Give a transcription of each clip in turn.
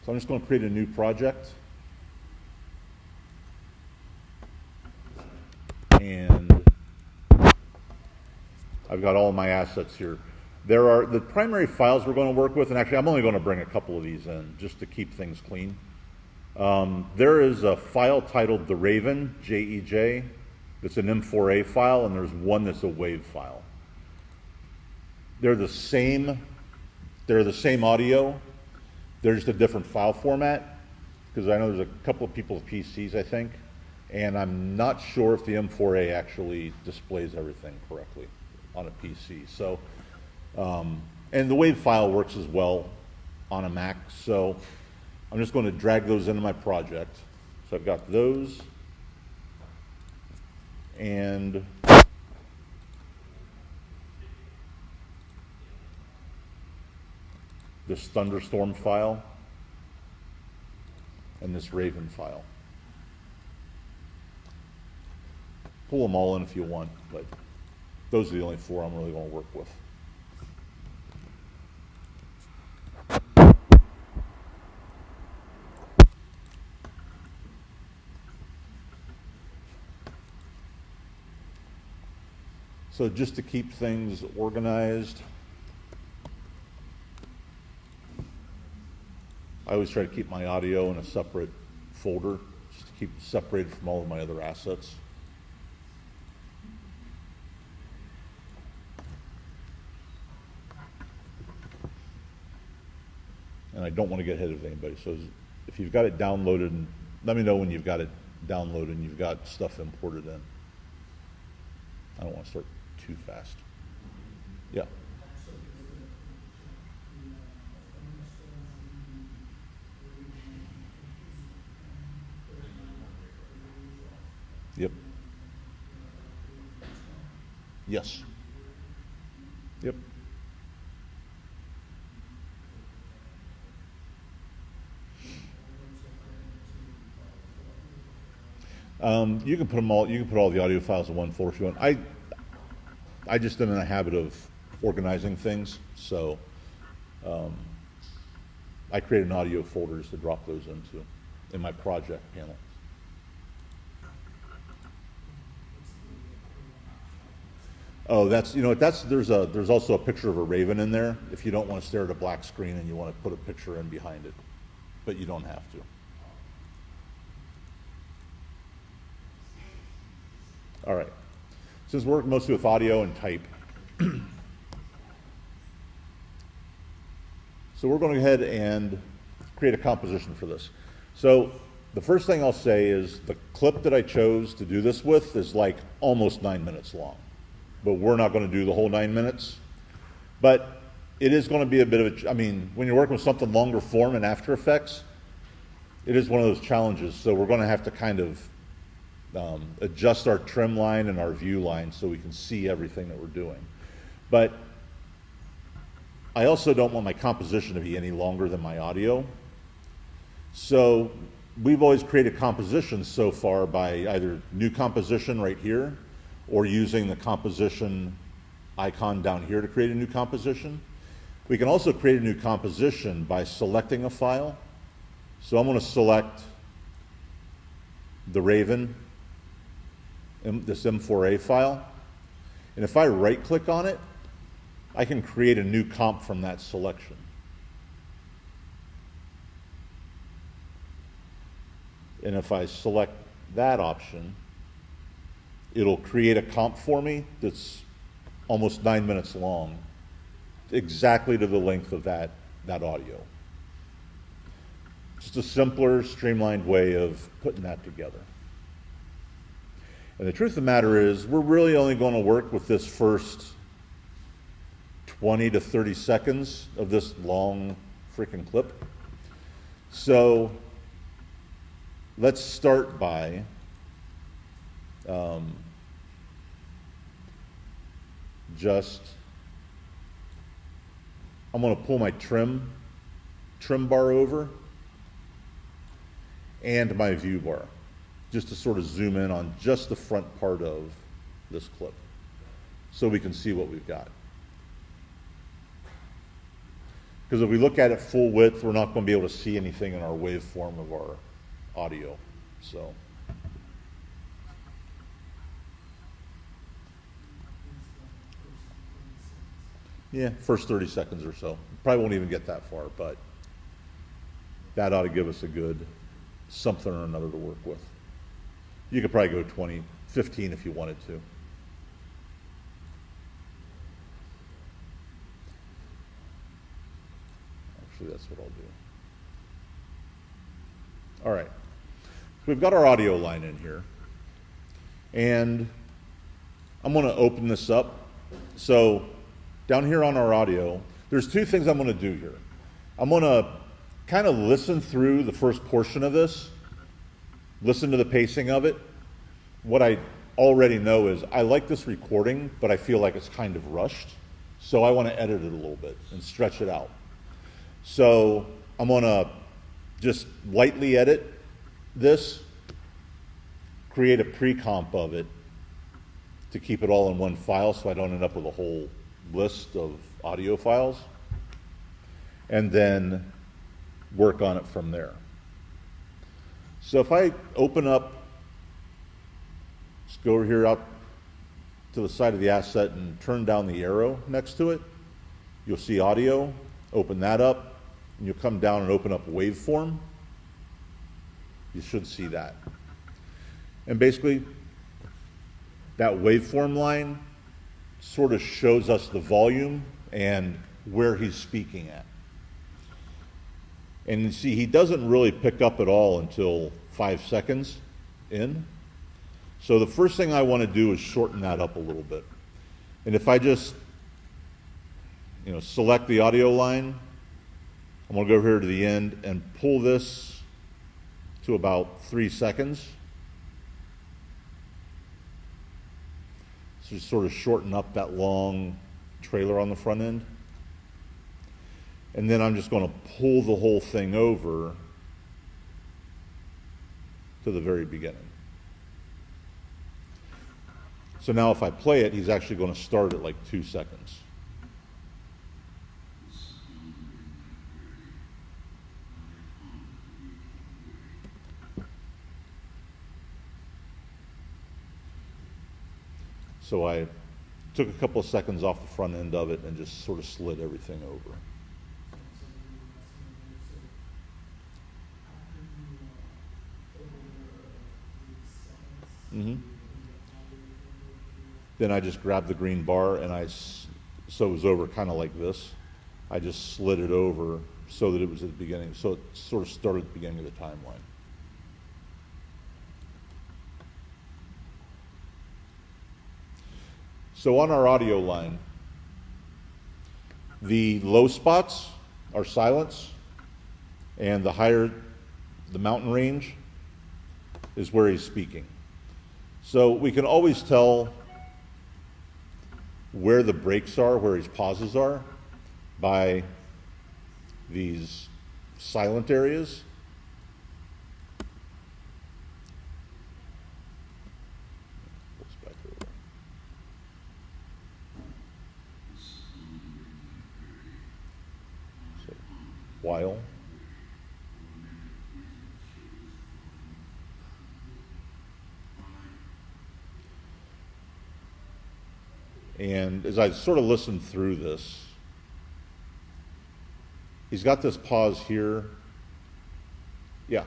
So I'm just going to create a new project. And I've got all my assets here. There are the primary files we're going to work with, and actually I'm only going to bring a couple of these in just to keep things clean. There is a file titled The Raven, J-E-J. It's an M4A file, and there's one that's a wave file. They're the same audio. They're just a different file format, because I know there's a couple of people's PCs, I think, and I'm not sure if the M4A actually displays everything correctly on a PC. So, and the wave file works as well on a Mac, so I'm just going to drag those into my project. So I've got those, and this thunderstorm file, and this Raven file. Pull them all in if you want, but those are the only four I'm really going to work with. So just to keep things organized, I always try to keep my audio in a separate folder, just to keep it separated from all of my other assets. And I don't want to get ahead of anybody, so if you've got it downloaded, let me know when you've got it downloaded and you've got stuff imported in. I don't want to start too fast. Yeah. Yep. Yes. Yep. You can put them all. You can put all the audio files in one folder if you want. I just am in a habit of organizing things, so I create an audio folder just to drop those into in my project panel. Oh, there's also a picture of a raven in there if you don't want to stare at a black screen and you want to put a picture in behind it, but you don't have to. All right. Since we're working mostly with audio and type, so we're going to go ahead and create a composition for this. So the first thing I'll say is the clip that I chose to do this with is like almost 9 minutes long, but we're not going to do the whole 9 minutes. But it is going to be a bit of when you're working with something longer form in After Effects, it is one of those challenges. So we're going to have to kind of adjust our trim line and our view line so we can see everything that we're doing. But I also don't want my composition to be any longer than my audio. So we've always created compositions so far by either new composition right here or using the composition icon down here to create a new composition. We can also create a new composition by selecting a file. So I'm going to select the Raven, this M4A file, and if I right-click on it, I can create a new comp from that selection. And if I select that option, it'll create a comp for me that's almost 9 minutes long, exactly to the length of that audio. Just a simpler, streamlined way of putting that together. And the truth of the matter is, we're really only going to work with this first 20 to 30 seconds of this long freaking clip. So let's start by I'm going to pull my trim bar over and my view bar, just to sort of zoom in on just the front part of this clip so we can see what we've got. Because if we look at it full width, we're not going to be able to see anything in our waveform of our audio. So. Yeah, first 30 seconds or so. Probably won't even get that far, but that ought to give us a good something or another to work with. You could probably go 20, 15 if you wanted to. Actually, that's what I'll do. All right. So we've got our audio line in here. And I'm going to open this up. So down here on our audio, there's two things I'm going to do here. I'm going to kind of listen through the first portion of this, listen to the pacing of it. What I already know is I like this recording, but I feel like it's kind of rushed. So I want to edit it a little bit and stretch it out. So I'm going to just lightly edit this, create a pre-comp of it to keep it all in one file so I don't end up with a whole list of audio files, and then work on it from there. So if I open up, just go over here out to the side of the asset and turn down the arrow next to it, you'll see audio. Open that up, and you'll come down and open up waveform. You should see that. And basically, that waveform line sort of shows us the volume and where he's speaking at. And you see, he doesn't really pick up at all until 5 seconds in. So the first thing I want to do is shorten that up a little bit. And if I just, select the audio line, I'm going to go over here to the end and pull this to about 3 seconds. So just sort of shorten up that long trailer on the front end. And then I'm just going to pull the whole thing over to the very beginning. So now if I play it, he's actually going to start at like 2 seconds. So I took a couple of seconds off the front end of it and just sort of slid everything over. Mm-hmm. Then I just grabbed the green bar and so it was over kind of like this. I just slid it over so that it was at the beginning. So it sort of started at the beginning of the timeline. So on our audio line, the low spots are silence, and the mountain range is where he's speaking. So we can always tell where the breaks are, where his pauses are, by these silent areas. While. And as I sort of listened through this, he's got this pause here. Yeah.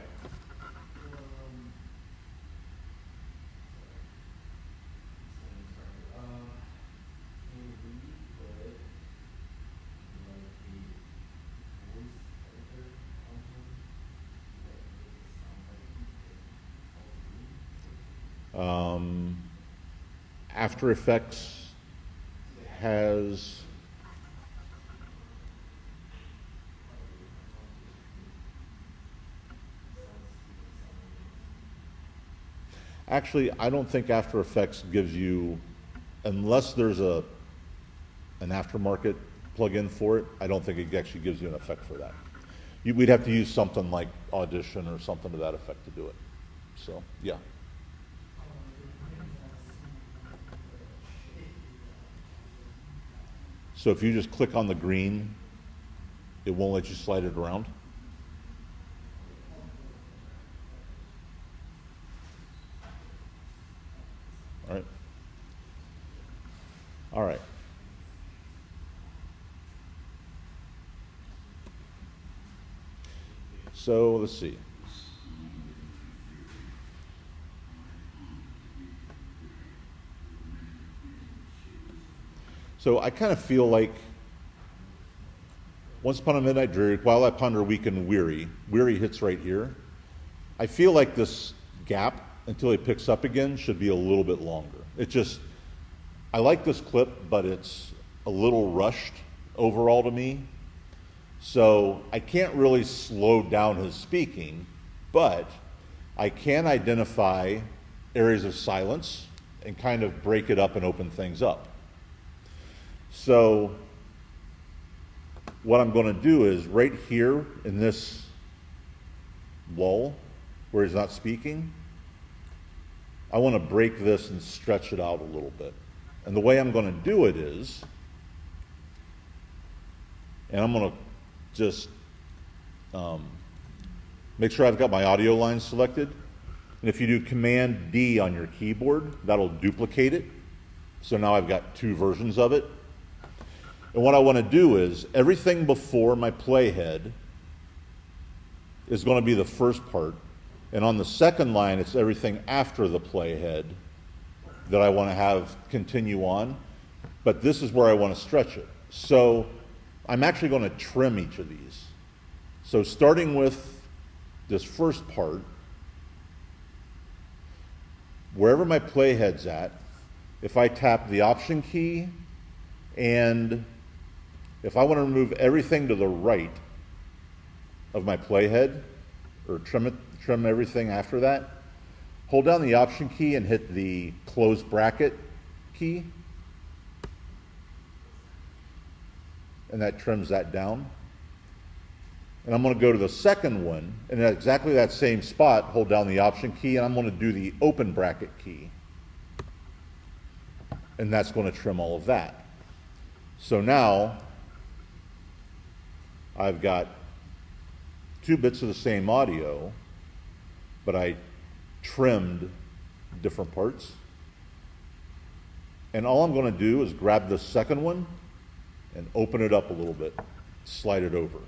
After Effects has actually, I don't think After Effects gives you, unless there's an aftermarket plug-in for it, I don't think it actually gives you an effect for that. We'd have to use something like Audition or something to that effect to do it. So, yeah. So if you just click on the green it won't let you slide it around. All right. All right. So let's see. So I kind of feel like Once Upon a Midnight Dreary, While I Ponder, Weak and Weary, Weary hits right here. I feel like this gap until he picks up again should be a little bit longer. It just, I like this clip, but it's a little rushed overall to me. So I can't really slow down his speaking, but I can identify areas of silence and kind of break it up and open things up. So what I'm going to do is right here in this lull where he's not speaking, I want to break this and stretch it out a little bit. And the way I'm going to do it is, and I'm going to just make sure I've got my audio line selected. And if you do Command D on your keyboard, that'll duplicate it. So now I've got two versions of it. And what I want to do is everything before my playhead is going to be the first part. And on the second line, it's everything after the playhead that I want to have continue on. But this is where I want to stretch it. So I'm actually going to trim each of these. So starting with this first part, wherever my playhead's at, if I tap the Option key, and if I want to remove everything to the right of my playhead, or trim everything after that, hold down the Option key and hit the close bracket key, and that trims that down. And I'm going to go to the second one, and at exactly that same spot, hold down the Option key, and I'm going to do the open bracket key. And that's going to trim all of that. So now, I've got two bits of the same audio, but I trimmed different parts. And all I'm going to do is grab the second one and open it up a little bit, slide it over.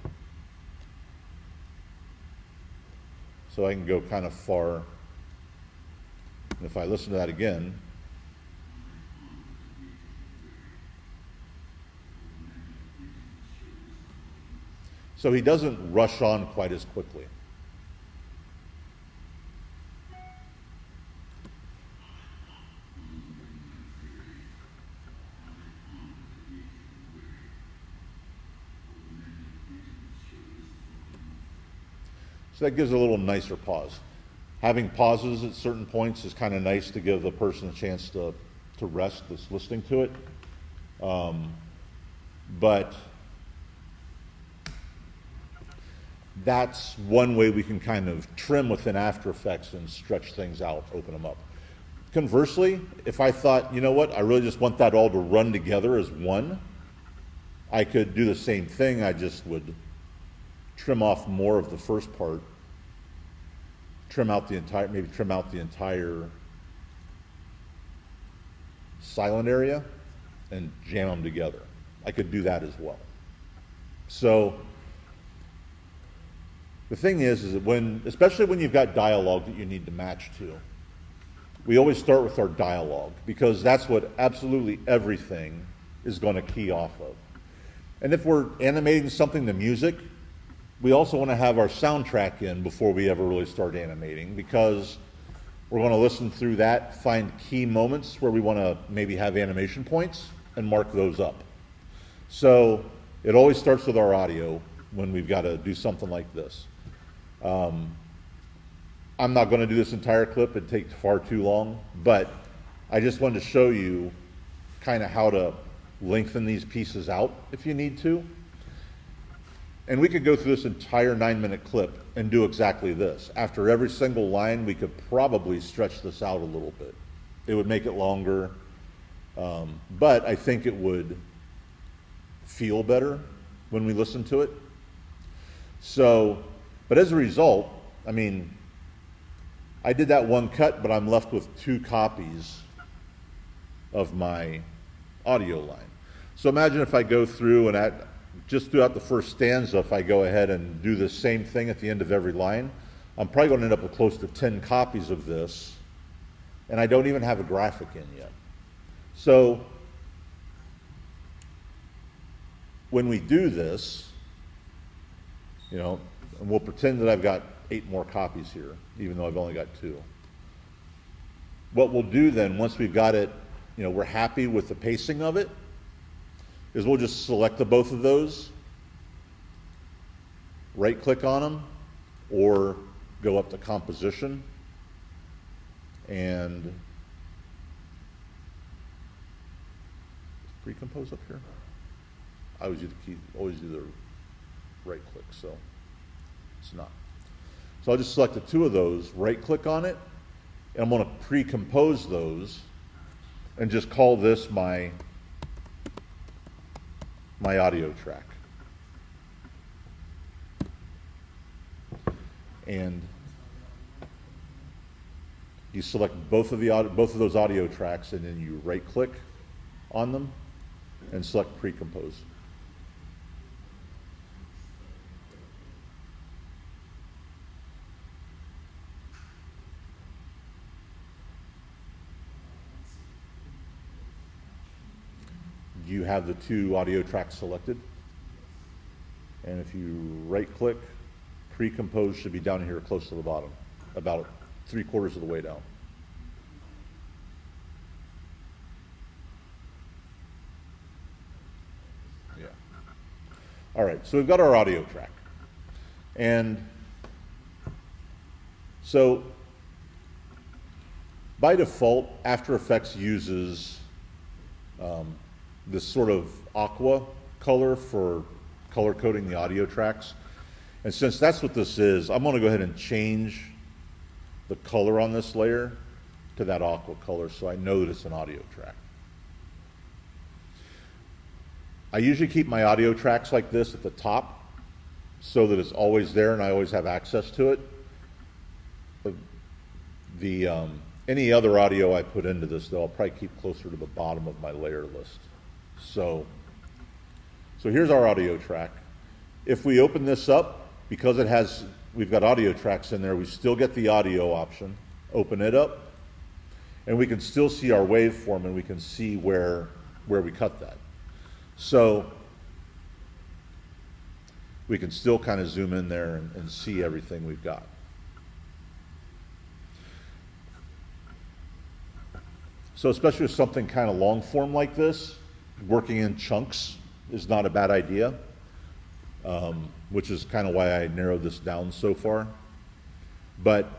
So I can go kind of far. And if I listen to that again, so he doesn't rush on quite as quickly. So that gives a little nicer pause. Having pauses at certain points is kind of nice to give the person a chance to rest that's listening to it. But that's one way we can kind of trim within After Effects and stretch things out, open them up. Conversely, if I thought, you know what, I really just want that all to run together as one, I could do the same thing. I just would trim off more of the first part, maybe trim out the entire silent area and jam them together. I could do that as well. So the thing is that especially when you've got dialogue that you need to match to, we always start with our dialogue because that's what absolutely everything is going to key off of. And if we're animating something to music, we also want to have our soundtrack in before we ever really start animating because we're going to listen through that, find key moments where we want to maybe have animation points and mark those up. So it always starts with our audio when we've got to do something like this. I'm not going to do this entire clip. It'd take far too long, but I just wanted to show you kind of how to lengthen these pieces out if you need to. And we could go through this entire 9-minute clip and do exactly this. After every single line, we could probably stretch this out a little bit. It would make it longer, but I think it would feel better when we listen to it. So, but as a result, I mean, I did that one cut, but I'm left with 2 copies of my audio line. So imagine if I go through and just throughout the first stanza, if I go ahead and do the same thing at the end of every line, I'm probably going to end up with close to 10 copies of this, and I don't even have a graphic in yet. So when we do this, you know, and we'll pretend that I've got 8 more copies here, even though I've only got 2. What we'll do then, once we've got it, you know, we're happy with the pacing of it, is we'll just select the both of those, right-click on them, or go up to composition, and pre-compose up here. I always do the right-click, so it's not. So I'll just select the 2 of those, right-click on it, and I'm going to pre-compose those, and just call this my audio track. And you select both of those audio tracks, and then you right-click on them and select pre-compose. You have the 2 audio tracks selected, and if you right-click, pre-compose should be down here close to the bottom, about 3/4 of the way down. Yeah. All right, so we've got our audio track, and so by default, After Effects uses this sort of aqua color for color coding the audio tracks. And since that's what this is, I'm going to go ahead and change the color on this layer to that aqua color so I know that it's an audio track. I usually keep my audio tracks like this at the top so that it's always there and I always have access to it. Any other audio I put into this, though, I'll probably keep closer to the bottom of my layer list. So here's our audio track. If we open this up, because we've got audio tracks in there, we still get the audio option. Open it up, and we can still see our waveform, and we can see where we cut that. So we can still kind of zoom in there and see everything we've got. So especially with something kind of long form like this, working in chunks is not a bad idea, which is kind of why I narrowed this down so far. But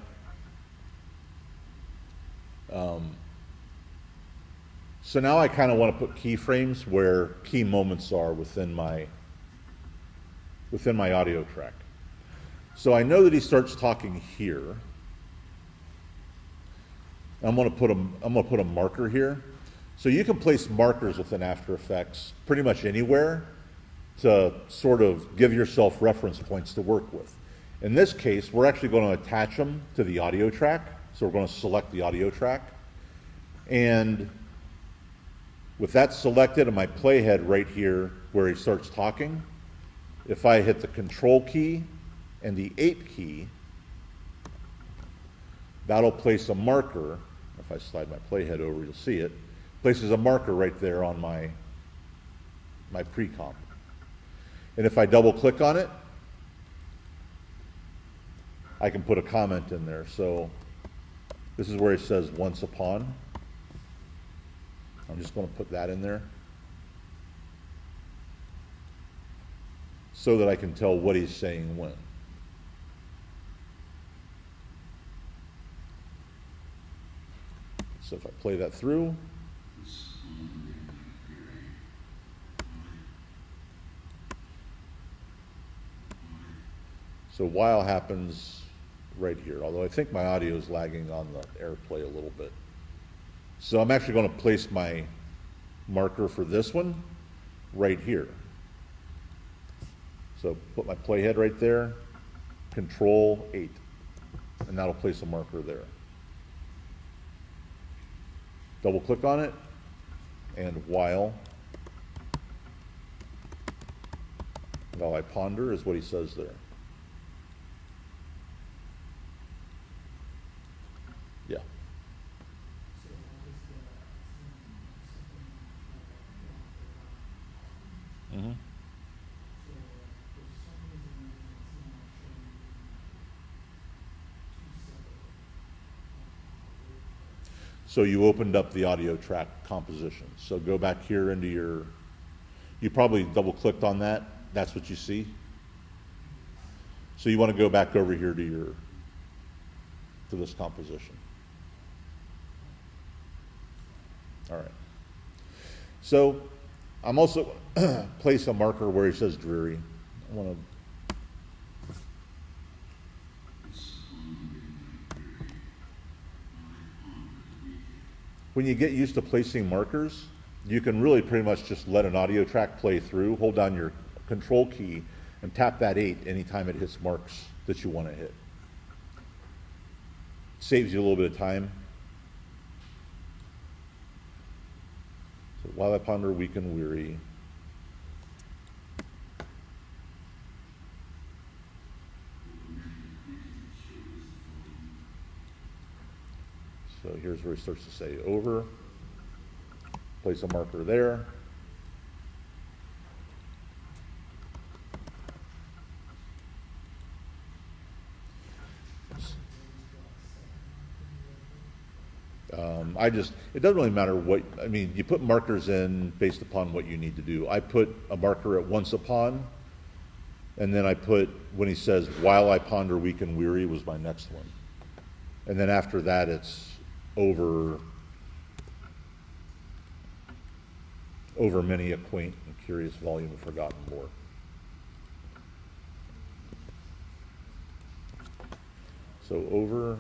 so now I kind of want to put keyframes where key moments are within my audio track. So I know that he starts talking here. I'm going to put a marker here. So you can place markers within After Effects pretty much anywhere to sort of give yourself reference points to work with. In this case, we're actually going to attach them to the audio track. So we're going to select the audio track. And with that selected and my playhead right here where he starts talking, if I hit the Control key and the 8 key, that'll place a marker. If I slide my playhead over, you'll see it. Places a marker right there on my pre-comp. And if I double click on it, I can put a comment in there. So this is where it says once upon. I'm just going to put that in there so that I can tell what he's saying when. So if I play that through, so while happens right here, although I think my audio is lagging on the AirPlay a little bit. So I'm actually going to place my marker for this one right here. So put my playhead right there, Control 8, and that'll place a marker there. Double click on it, and while I ponder is what he says there. Yeah. Mm-hmm. So you opened up the audio track composition. So go back here into your, you probably double clicked on that. That's what you see. So you want to go back over here to this composition. All right. So I'm also place a marker where it says dreary. I want to when you get used to placing markers, you can really pretty much just let an audio track play through, hold down your control key, and tap that 8 anytime it hits marks that you want to hit. Saves you a little bit of time. So while I ponder, weak and weary. So here's where it starts to say over. Place a marker there. It doesn't really matter what, I mean, you put markers in based upon what you need to do. I put a marker at once upon, and then I put, when he says, while I ponder, weak and weary was my next one. And then after that, it's over many a quaint and curious volume of forgotten lore. So over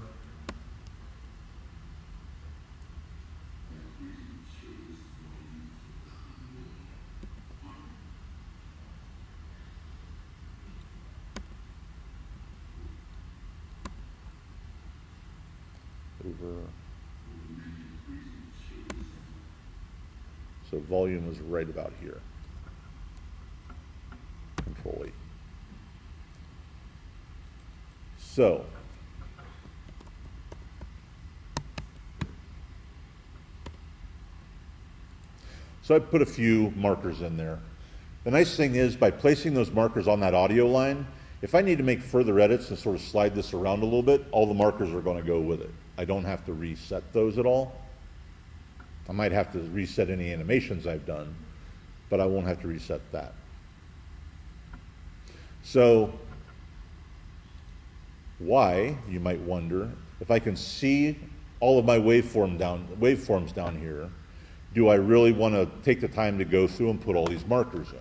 so volume is right about here. Control 8. So I put a few markers in there. The nice thing is, by placing those markers on that audio line, if I need to make further edits and sort of slide this around a little bit, all the markers are going to go with it. I don't have to reset those at all. I might have to reset any animations I've done, but I won't have to reset that. So why, you might wonder, if I can see all of my waveforms down here, do I really want to take the time to go through and put all these markers in?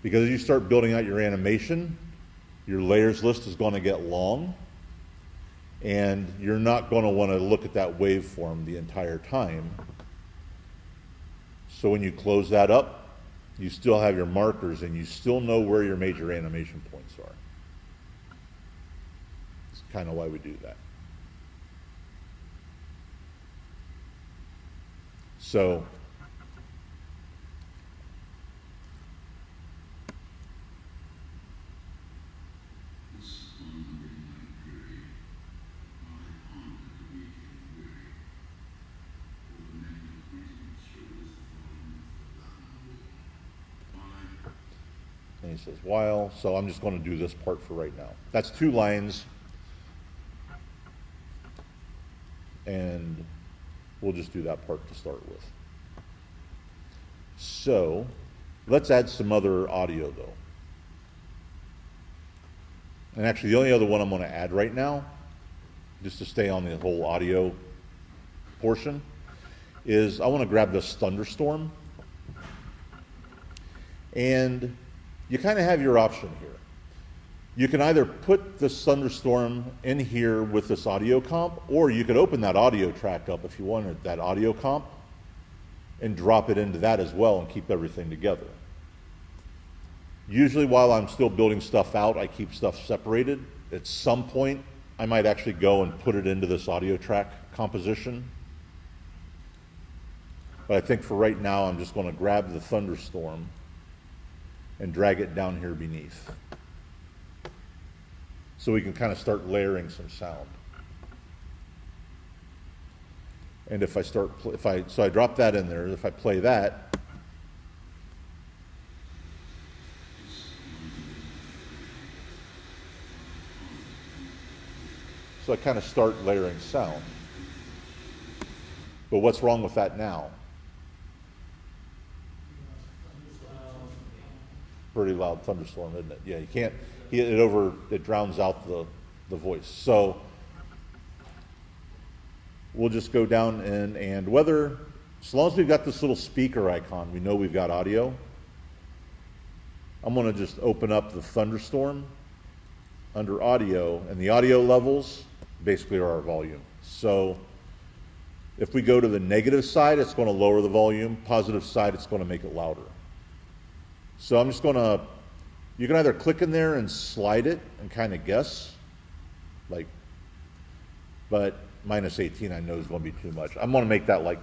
Because as you start building out your animation, your layers list is going to get long, and you're not going to want to look at that waveform the entire time. So when you close that up, you still have your markers and you still know where your major animation points are. That's kind of why we do that. So and he says while, so I'm just going to do this part for right now. That's 2 lines, and we'll just do that part to start with. So let's add some other audio though. And actually the only other one I'm going to add right now, just to stay on the whole audio portion, is I want to grab this thunderstorm. And you kind of have your option here. You can either put this thunderstorm in here with this audio comp, or you could open that audio track up if you wanted that audio comp and drop it into that as well and keep everything together. Usually while I'm still building stuff out, I keep stuff separated. At some point, I might actually go and put it into this audio track composition. But I think for right now, I'm just going to grab the thunderstorm and drag it down here beneath, so we can kind of start layering some sound. And if I start, so I drop that in there. If I play that, so I kind of start layering sound. But what's wrong with that now? Pretty loud thunderstorm, isn't it? Yeah, you can't, it drowns out the voice. So we'll just go down in, and whether, as long as we've got this little speaker icon, we know we've got audio. I'm going to just open up the thunderstorm under audio, and the audio levels basically are our volume. So if we go to the negative side, it's going to lower the volume. Positive side, it's going to make it louder. So I'm just going to, you can either click in there and slide it and kind of guess, like, but minus 18 I know is going to be too much. I'm going to make that like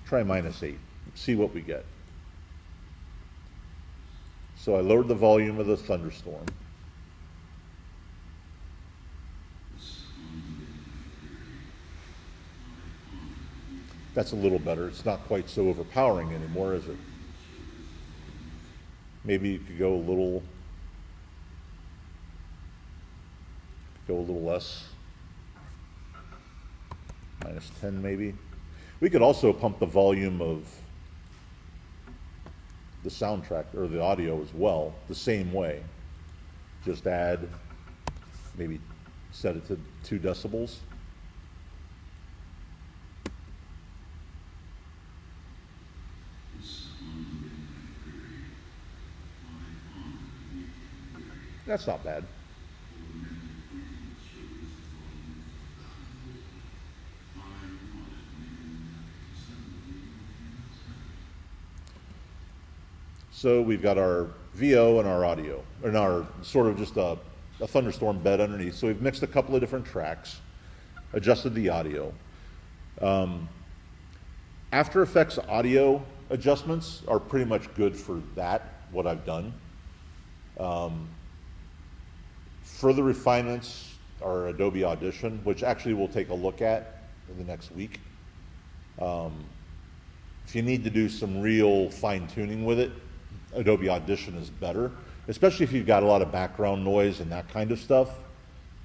try minus 8, see what we get. So I lowered the volume of the thunderstorm. That's a little better. It's not quite so overpowering anymore, is it? Maybe you could go a little less. Minus 10 maybe. We could also pump the volume of the soundtrack or the audio as well, the same way. Just add, maybe set it to 2 decibels. That's not bad. So we've got our VO and our audio, and our sort of just a thunderstorm bed underneath. So we've mixed a couple of different tracks, adjusted the audio. After Effects audio adjustments are pretty much good for that, what I've done. Further refinements are Adobe Audition, which actually we'll take a look at in the next week. If you need to do some real fine-tuning with it, Adobe Audition is better, especially if you've got a lot of background noise and that kind of stuff.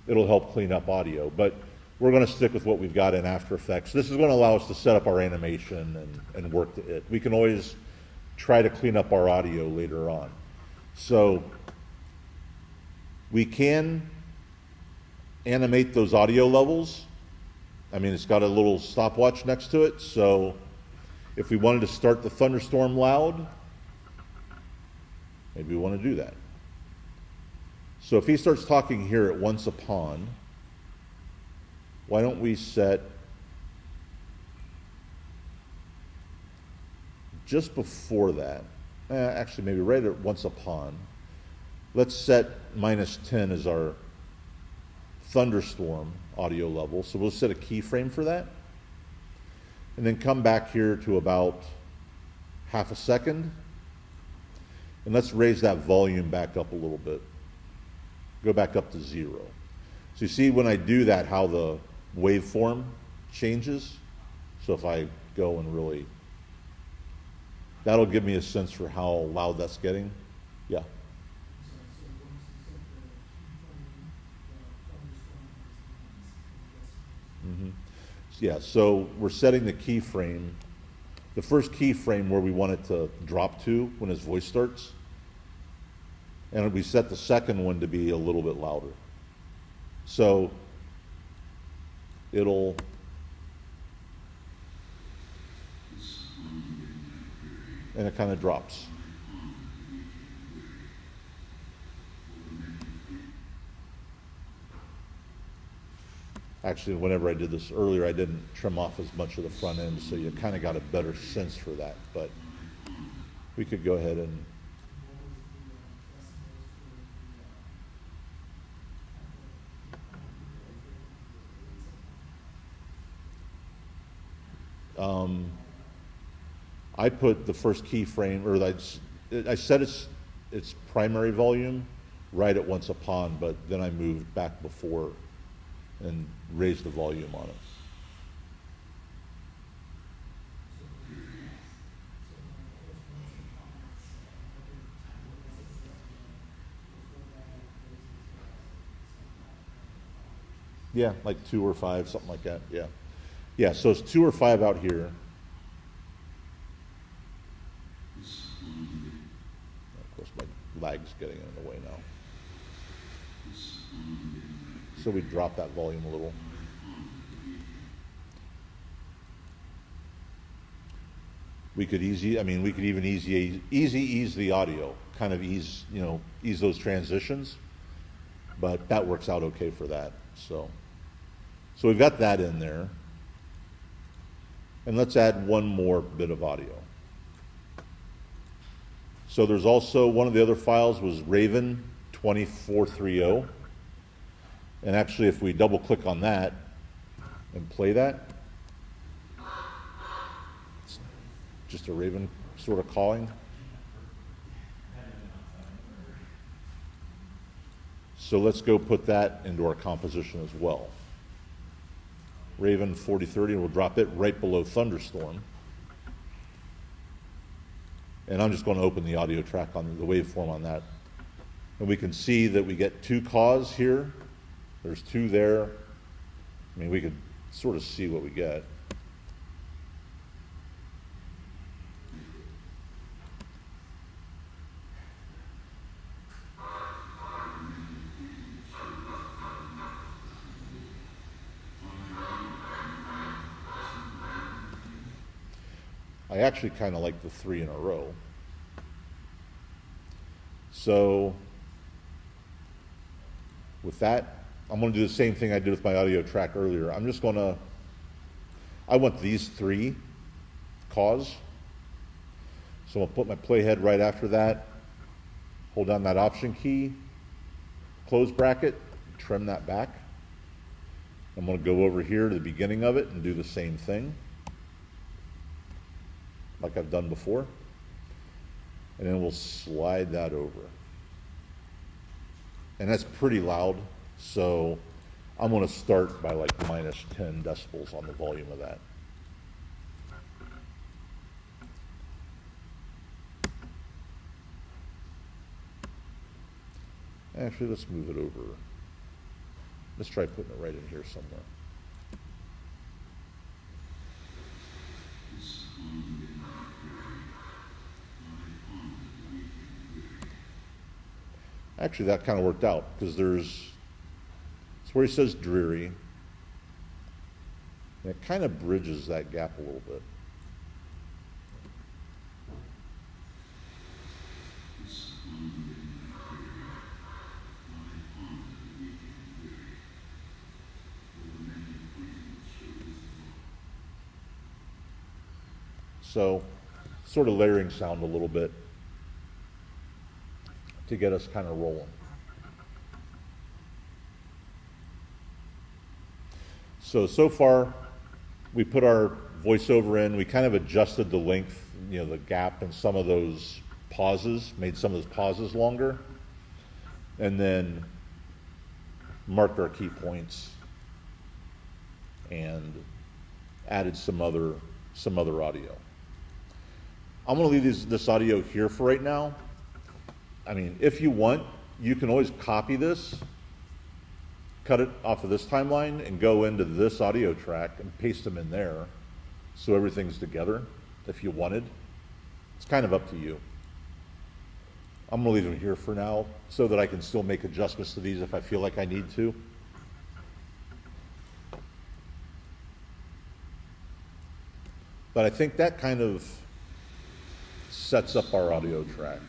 It'll help clean up audio, but we're going to stick with what we've got in After Effects. This is going to allow us to set up our animation and work to it. We can always try to clean up our audio later on. So we can animate those audio levels. I mean, it's got a little stopwatch next to it, so if we wanted to start the thunderstorm loud, maybe we want to do that. So if he starts talking here at once upon, why don't we set just before that, actually maybe right at once upon, let's set minus 10 as our thunderstorm audio level. So we'll set a keyframe for that. And then come back here to about half a second. And let's raise that volume back up a little bit. Go back up to 0. So you see when I do that how the waveform changes. So if I go and really, that'll give me a sense for how loud that's getting. Yeah. Mm-hmm. Yeah, so we're setting the keyframe, the first keyframe where we want it to drop to when his voice starts. And we set the second one to be a little bit louder. So it'll, and it kind of drops. Actually, whenever I did this earlier, I didn't trim off as much of the front end, so you kind of got a better sense for that. But we could go ahead and I put the first keyframe, or I set its primary volume right at once upon, but then I moved back before and raised the volume on it. Yeah, like 2 or 5, something like that, yeah. Yeah, so it's 2 or 5 out here. Of course, my lag's getting in the way now. So we drop that volume a little. We could we could even easy ease the audio, kind of ease those transitions, but that works out okay for that. So we've got that in there. And let's add one more bit of audio. So there's also, one of the other files was Raven 2430. And actually, if we double click on that and play that, it's just a Raven sort of calling. So let's go put that into our composition as well. Raven 4030, and we'll drop it right below Thunderstorm. And I'm just going to open the audio track on the waveform on that. And we can see that we get 2 caws here. There's 2 there. I mean, we could sort of see what we get. I actually kind of like the 3 in a row. So with that, I'm going to do the same thing I did with my audio track earlier. I want these 3 caws. So I'll put my playhead right after that, hold down that option key, close bracket, trim that back. I'm going to go over here to the beginning of it and do the same thing, like I've done before. And then we'll slide that over. And that's pretty loud, so I'm going to start by like minus 10 decibels on the volume of that. Actually, let's move it over. Let's try putting it right in here somewhere. Actually, that kind of worked out, because it's where he says dreary, and it kind of bridges that gap a little bit. So, sort of layering sound a little bit to get us kind of rolling. So far, we put our voiceover in. We kind of adjusted the length, the gap in some of those pauses, made some of those pauses longer, and then marked our key points and added some other audio. I'm going to leave this audio here for right now. I mean, if you want, you can always copy this, cut it off of this timeline, and go into this audio track and paste them in there so everything's together if you wanted. It's kind of up to you. I'm going to leave them here for now so that I can still make adjustments to these if I feel like I need to. But I think that kind of sets up our audio track.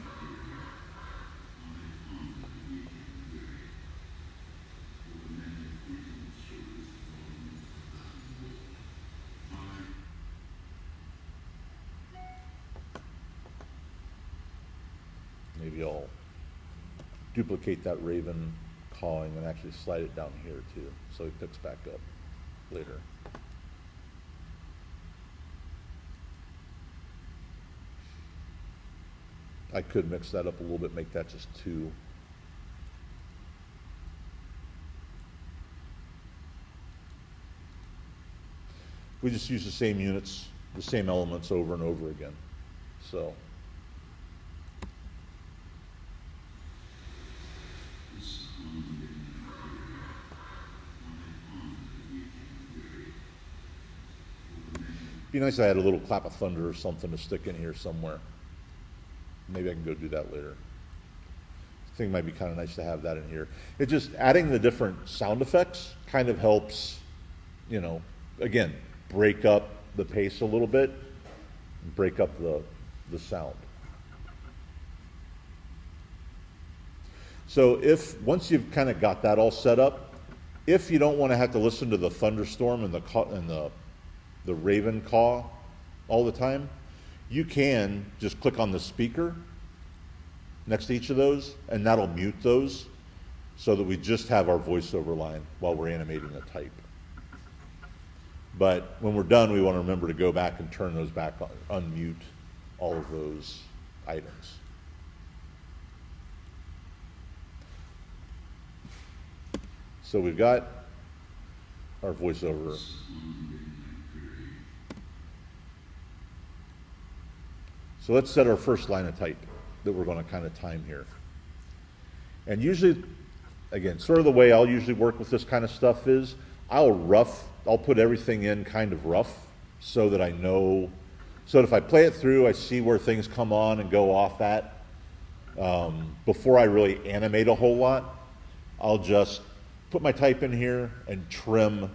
Maybe I'll duplicate that Raven calling and actually slide it down here too, so it picks back up later. I could mix that up a little bit, make that just 2. We just use the same units, the same elements over and over again. So. Be nice if I had a little clap of thunder or something to stick in here somewhere. Maybe I can go do that later. I think it might be kind of nice to have that in here. It just, adding the different sound effects kind of helps, you know, again, break up the pace a little bit, break up the sound. So once you've kind of got that all set up, if you don't want to have to listen to the thunderstorm and the Raven caw all the time, you can just click on the speaker next to each of those, and that'll mute those so that we just have our voiceover line while we're animating the type. But when we're done, we want to remember to go back and turn those back on, unmute all of those items. So we've got our voiceover. So let's set our first line of type that we're going to kind of time here. And usually, again, sort of the way I'll usually work with this kind of stuff is I'll put everything in kind of rough so that I know, so that if I play it through, I see where things come on and go off at. Before I really animate a whole lot, I'll just put my type in here and trim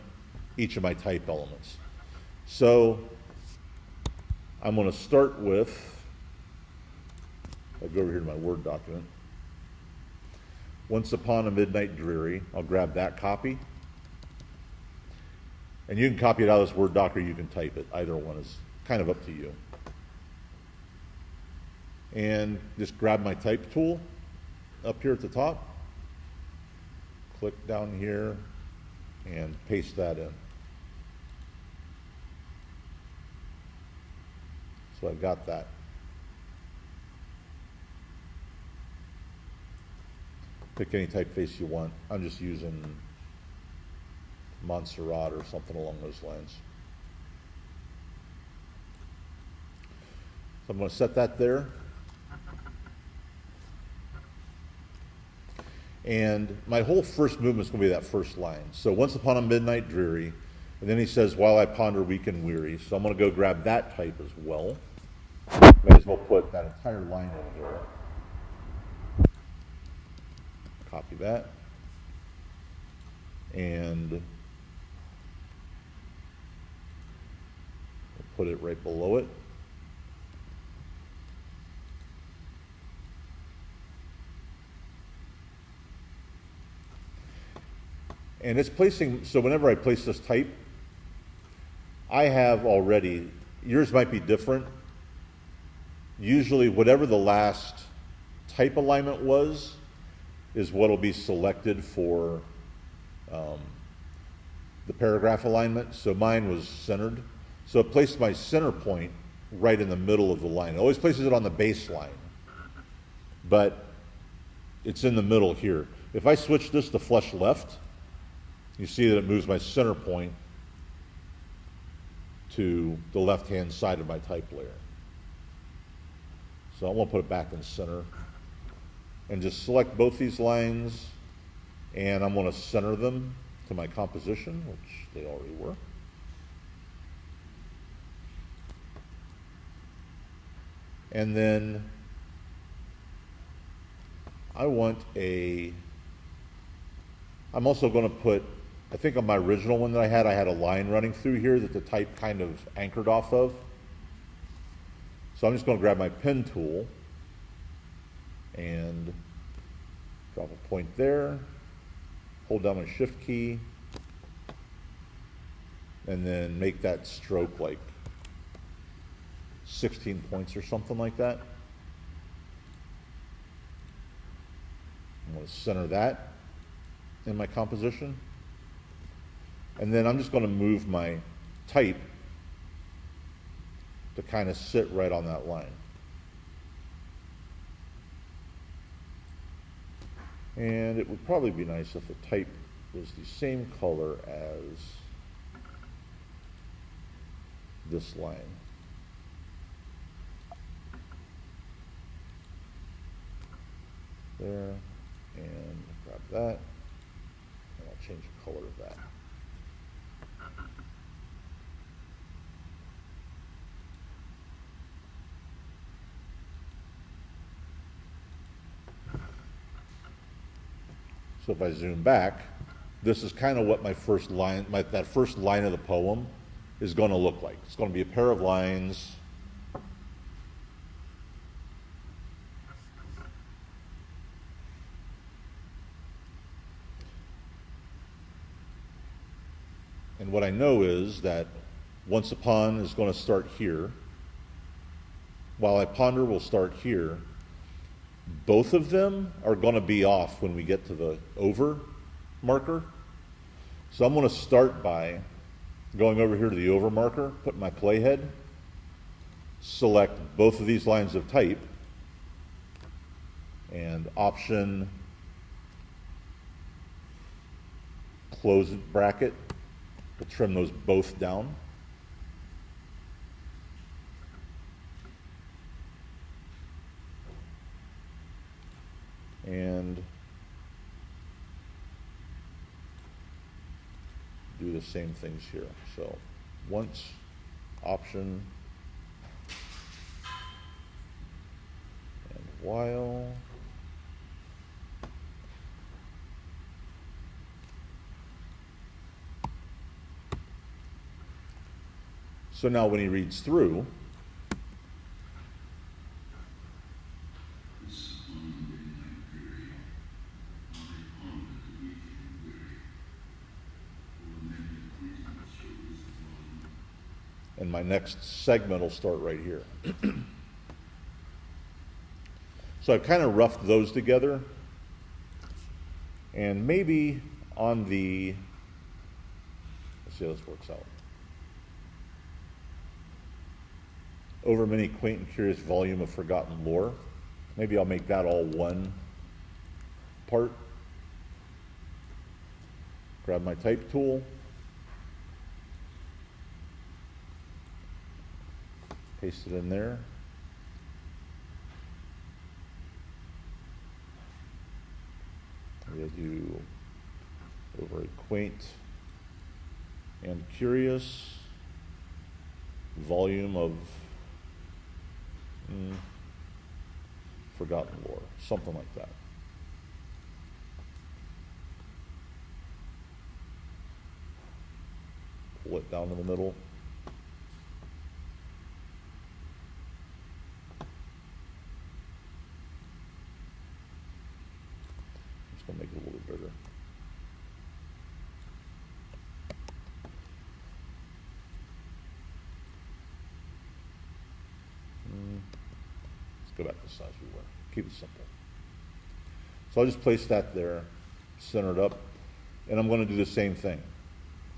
each of my type elements. So I'm going to start with, I'll go over here to my Word document. Once Upon a Midnight Dreary. I'll grab that copy. And you can copy it out of this Word doc or you can type it. Either one is kind of up to you. And just grab my type tool up here at the top. Click down here and paste that in. So I got that. Pick any typeface you want. I'm just using Montserrat or something along those lines. So I'm going to set that there. And my whole first movement is going to be that first line. So Once Upon a Midnight Dreary. And then he says, While I ponder weak and weary. So I'm going to go grab that type as well. May as well put that entire line in here. Copy that. And we'll put it right below it. And it's placing, so whenever I place this type, I have already, yours might be different. Usually whatever the last type alignment was is what will be selected for the paragraph alignment. So mine was centered. So it placed my center point right in the middle of the line. It always places it on the baseline, but it's in the middle here. If I switch this to flush left, you see that it moves my center point to the left-hand side of my type layer. So I'm going to put it back in center and just select both these lines, and I'm going to center them to my composition, which they already were. And then I'm also going to put, I think on my original one that I had a line running through here that the type kind of anchored off of. So I'm just going to grab my pen tool and drop a point there, hold down my shift key, and then make that stroke like 16 points or something like that. going to center that in my composition. And then I'm just going to move my type to kind of sit right on that line. And it would probably be nice if the type was the same color as this line. There, and grab that, and I'll change the color of that. So if I zoom back, this is kind of what my first line, that first line of the poem is going to look like. It's going to be a pair of lines. And what I know is that once upon is going to start here. While I ponder will start here. Both of them are going to be off when we get to the over marker. So I'm going to start by going over here to the over marker, put my playhead, select both of these lines of type, and option close bracket to trim those both down. And do the same things here. So once, option, and while. So now when he reads through, and my next segment will start right here. So I've kind of roughed those together, and maybe on the, let's see how this works out. Over many quaint and curious volume of forgotten lore. Maybe I'll make that all one part. Grab my type tool. Paste it in there. We'll do over a quaint and curious volume of forgotten lore, something like that. Pull it down in the middle. Just gonna make it a little bit bigger. Go back to the size we were. Keep it simple. So I'll just place that there, center it up, and I'm going to do the same thing.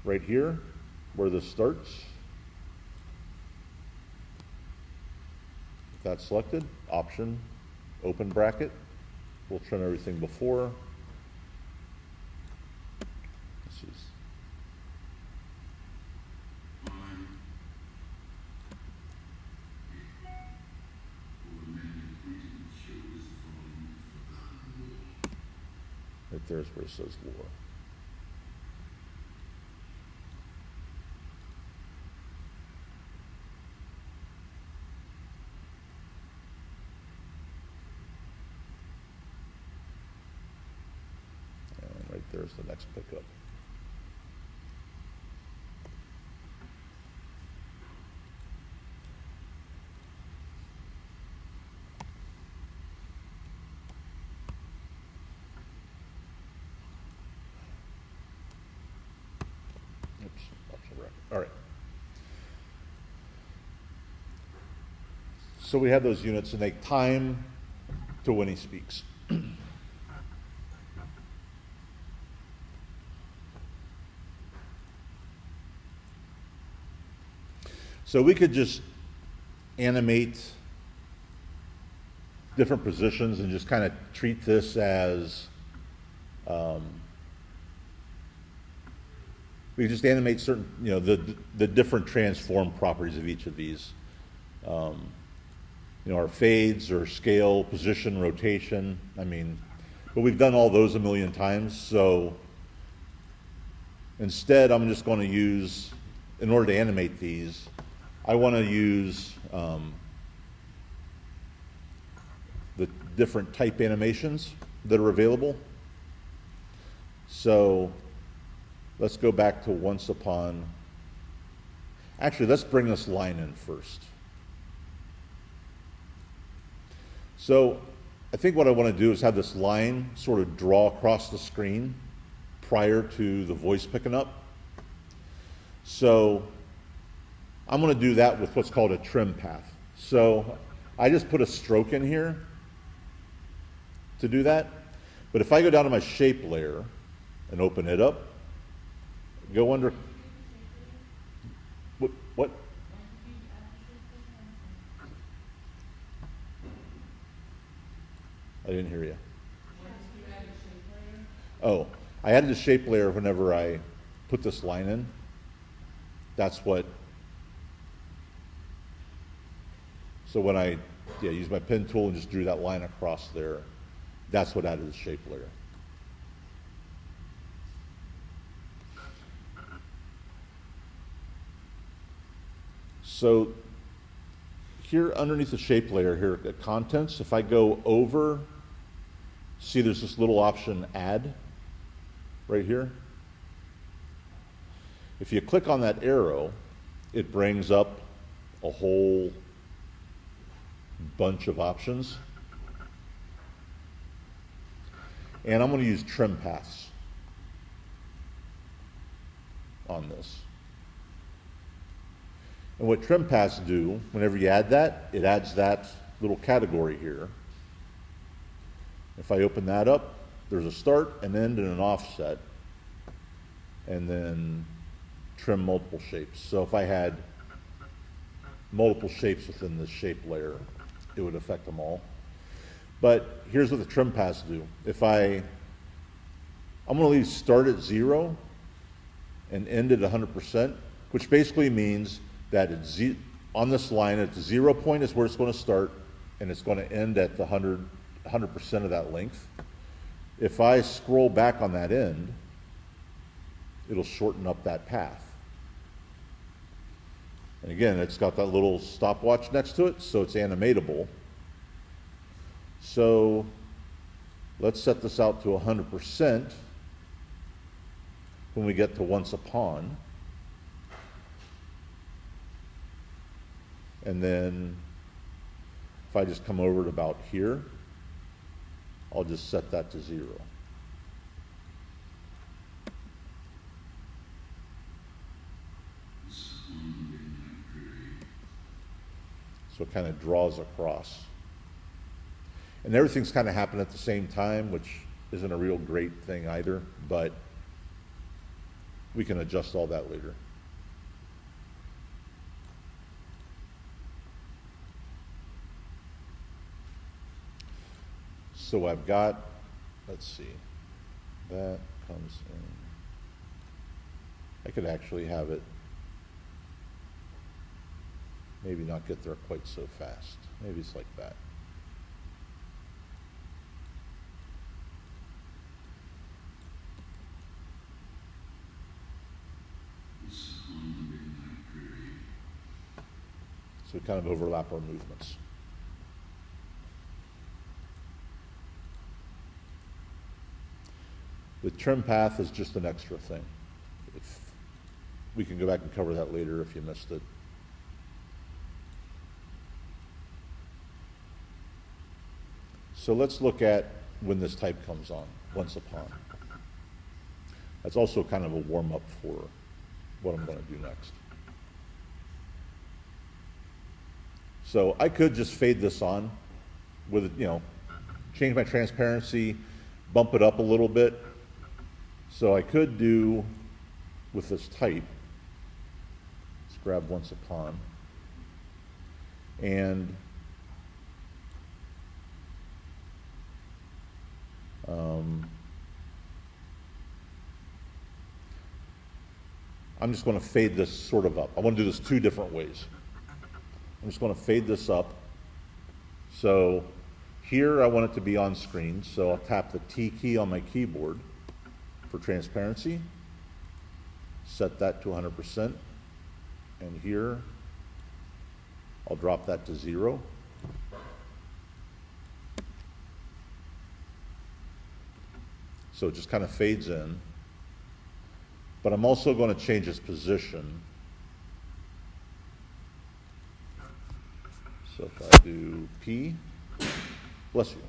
Right here, where this starts, if that's selected, option, open bracket. We'll trim everything before. This is right there's where it says lore. And right there's the next pickup. All right. So we have those units and they time to when he speaks. So we could just animate different positions and just kind of treat this as, we just animate certain, the different transform properties of each of these. Our fades or scale, position, rotation. But we've done all those a million times. So instead, I'm just going to use, in order to animate these, I want to use the different type animations that are available. So let's go back to once upon. Actually, let's bring this line in first. So I think what I want to do is have this line sort of draw across the screen prior to the voice picking up. So I'm going to do that with what's called a trim path. So I just put a stroke in here to do that. But if I go down to my shape layer and open it up, go under, what? I didn't hear you. Oh, I added the shape layer whenever I put this line in. That's what, so when I use my pen tool and just drew that line across there, that's what added the shape layer. So here underneath the shape layer here at contents, if I go over, see there's this little option add right here. If you click on that arrow, it brings up a whole bunch of options. And I'm going to use trim paths on this. And what trim paths do, whenever you add that, it adds that little category here. If I open that up, there's a start, an end, and an offset. And then trim multiple shapes. So if I had multiple shapes within the shape layer, it would affect them all. But here's what the trim paths do. I'm going to leave start at 0 and end at 100%, which basically means that on this line, at the 0 point is where it's going to start, and it's going to end at the 100% of that length. If I scroll back on that end, it'll shorten up that path. And again, it's got that little stopwatch next to it, so it's animatable. So let's set this out to 100% when we get to once upon. And then if I just come over to about here, I'll just set that to 0. So it kind of draws across. And everything's kind of happening at the same time, which isn't a real great thing either, but we can adjust all that later. So I've got, let's see, that comes in. I could actually have it maybe not get there quite so fast. Maybe it's like that. So we kind of overlap our movements. The trim path is just an extra thing. We can go back and cover that later if you missed it. So let's look at when this type comes on, once upon. That's also kind of a warm-up for what I'm going to do next. So I could just fade this on with, change my transparency, bump it up a little bit. So I could do with this type, let's grab once upon. And I'm just going to fade this sort of up. I want to do this two different ways. I'm just going to fade this up. So here I want it to be on screen, so I'll tap the T key on my keyboard for transparency, set that to 100%, and here I'll drop that to 0. So it just kind of fades in. But I'm also going to change its position. So if I do P, bless you,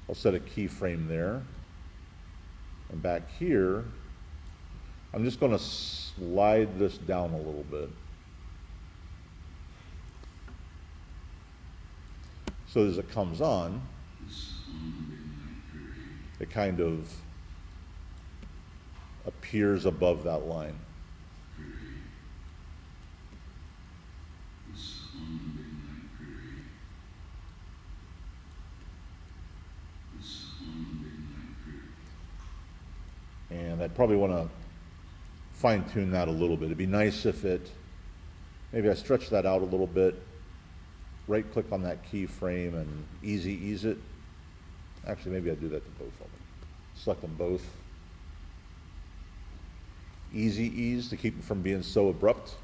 I'll set a keyframe there. And back here, I'm just going to slide this down a little bit. So as it comes on, it kind of appears above that line. And I probably want to fine tune that a little bit. It'd be nice if maybe I stretch that out a little bit, right click on that keyframe and easy ease it. Actually, maybe I do that to both of them. Select them both. Easy ease to keep them from being so abrupt.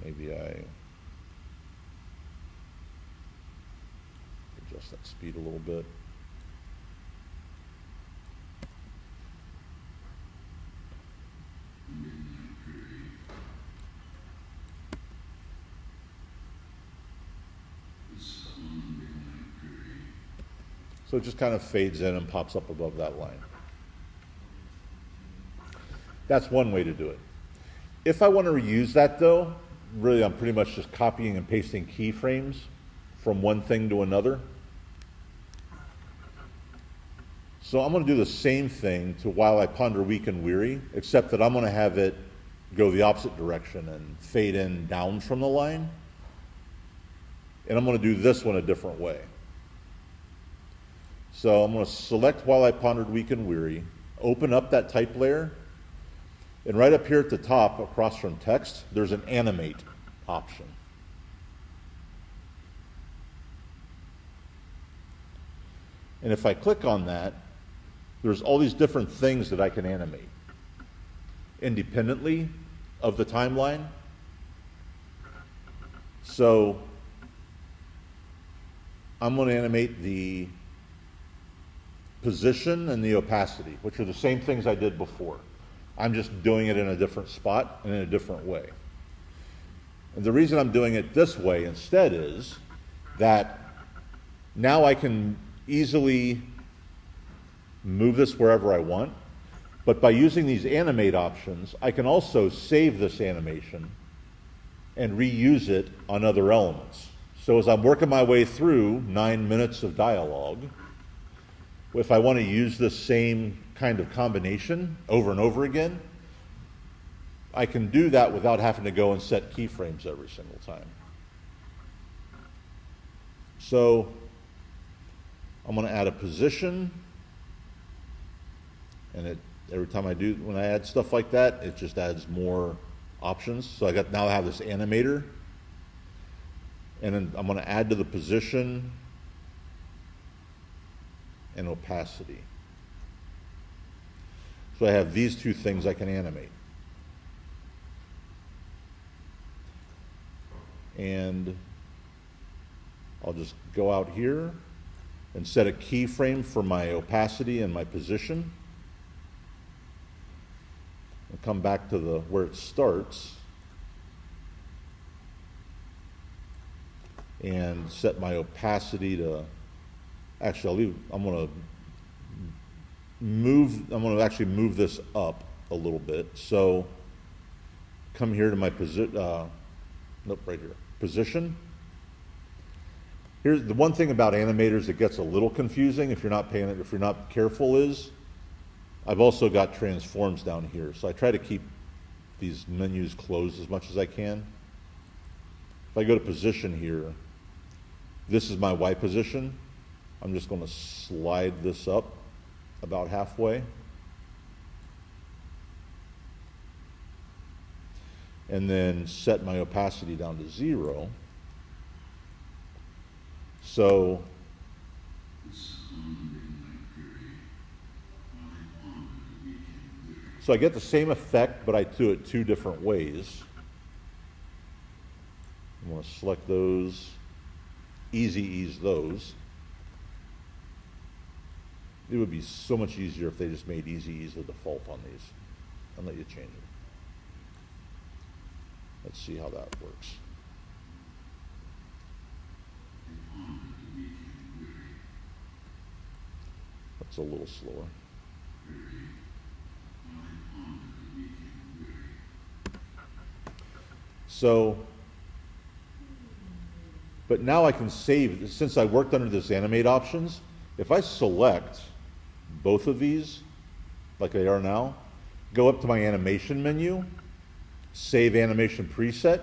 Maybe I adjust that speed a little bit. So it just kind of fades in and pops up above that line. That's one way to do it. If I want to reuse that though, really I'm pretty much just copying and pasting keyframes from one thing to another. So I'm going to do the same thing to While I Ponder Weak and Weary, except that I'm going to have it go the opposite direction and fade in down from the line. And I'm going to do this one a different way. So I'm going to select While I Pondered Weak and Weary, open up that type layer, and right up here at the top, across from text, there's an Animate option. And if I click on that, there's all these different things that I can animate independently of the timeline. So I'm going to animate the position and the opacity, which are the same things I did before. I'm just doing it in a different spot and in a different way. And the reason I'm doing it this way instead is that now I can easily move this wherever I want, but by using these animate options, I can also save this animation and reuse it on other elements. So as I'm working my way through 9 minutes of dialogue, if I want to use this same kind of combination over and over again, I can do that without having to go and set keyframes every single time. So I'm going to add a position, and every time when I add stuff like that, it just adds more options. So now I have this animator, and then I'm going to add to the position and opacity. So I have these two things I can animate. And I'll just go out here and set a keyframe for my opacity and my position. And come back to where it starts and set my opacity to, actually I'm going to actually move this up a little bit. So come here to my right here, position. Here's the one thing about animators that gets a little confusing if you're not careful is, I've also got transforms down here, so I try to keep these menus closed as much as I can. If I go to position here, this is my Y position. I'm just going to slide this up about halfway. And then set my opacity down to 0. So I get the same effect, but I do it 2 different ways. I'm going to select those, easy ease those. It would be so much easier if they just made easy ease the default on these and let you change it. Let's see how that works. That's a little slower. So, but now I can save, since I worked under this animate options, if I select both of these, like they are now, go up to my animation menu, save animation preset,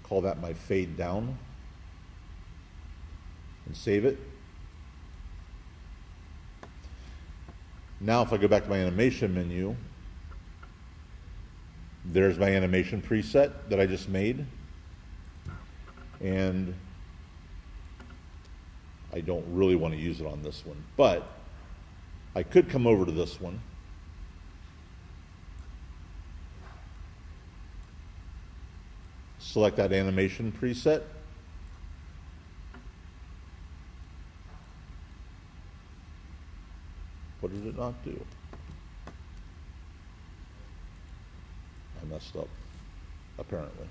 call that my fade down, and save it. Now if I go back to my animation menu, there's my animation preset that I just made. And I don't really want to use it on this one, but I could come over to this one. Select that animation preset. What did it not do? I messed up, apparently.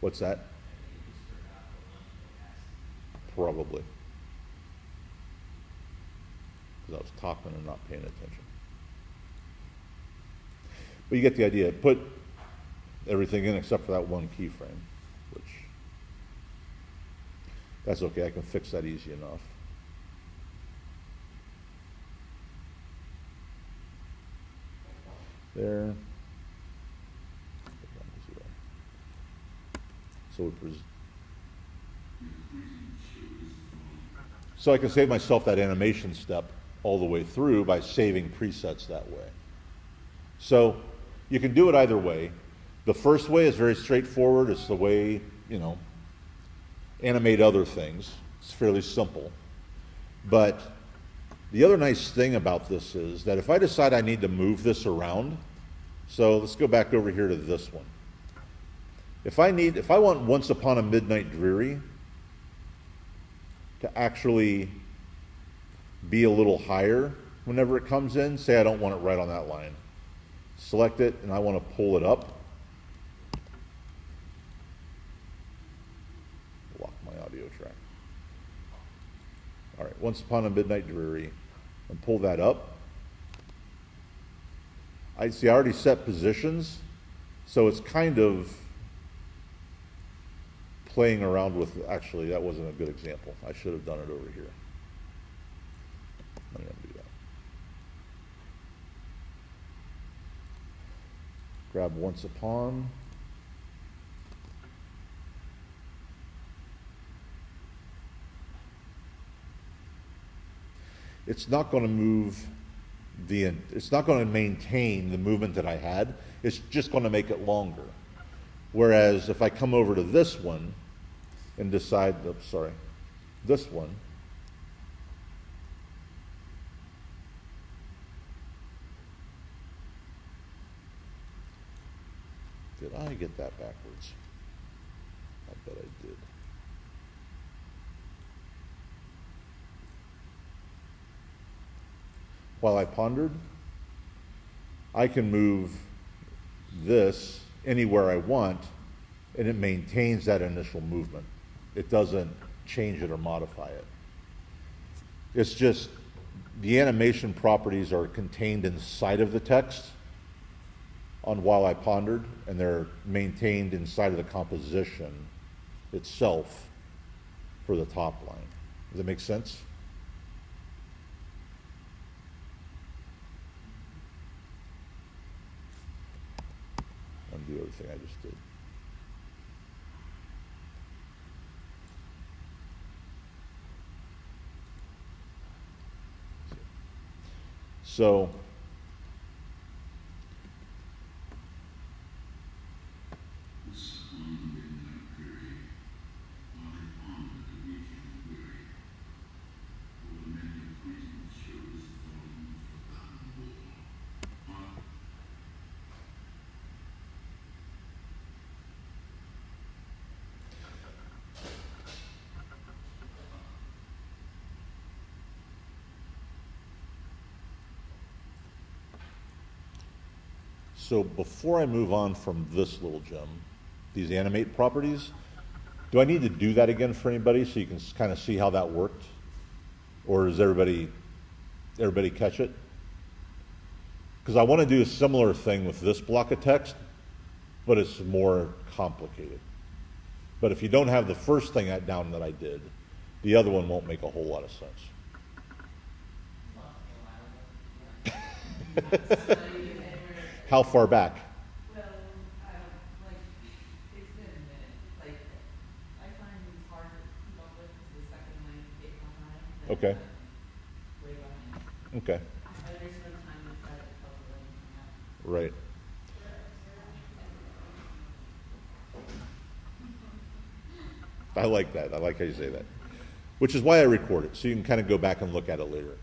What's that? Probably. Because I was talking and not paying attention. But you get the idea. Put everything in except for that one keyframe, which, that's okay. I can fix that easy enough. There. So I can save myself that animation step all the way through by saving presets that way. So you can do it either way. The first way is very straightforward. It's the way, animate other things. It's fairly simple. But the other nice thing about this is that if I decide I need to move this around, so let's go back over here to this one. If I want Once Upon a Midnight Dreary to actually be a little higher whenever it comes in, say I don't want it right on that line. Select it and I want to pull it up. Lock my audio track. All right, Once Upon a Midnight Dreary, and pull that up. I already set positions, so it's kind of playing around with, actually, that wasn't a good example. I should have done it over here. I'm going to do that. Grab Once Upon. It's not going to move it's not going to maintain the movement that I had. It's just going to make it longer. Whereas if I come over to this one and decide, this one, did I get that backwards? I bet I did. While I pondered, I can move this anywhere I want, and it maintains that initial movement. It doesn't change it or modify it. It's just the animation properties are contained inside of the text on While I Pondered, and they're maintained inside of the composition itself for the top line. Does that make sense? Undo everything I just did. So So before I move on from this little gem, these animate properties, do I need to do that again for anybody so you can kind of see how that worked? Or does everybody catch it? Because I want to do a similar thing with this block of text, but it's more complicated. But if you don't have the first thing down that I did, the other one won't make a whole lot of sense. How far back? Well, like, it's been a minute. Like, I find these hard to keep up with the second I get behind. Okay. Way behind. Okay. I just spend time to try to cover everything up. Right. I like that. I like how you say that. Which is why I record it, so you can kind of go back and look at it later.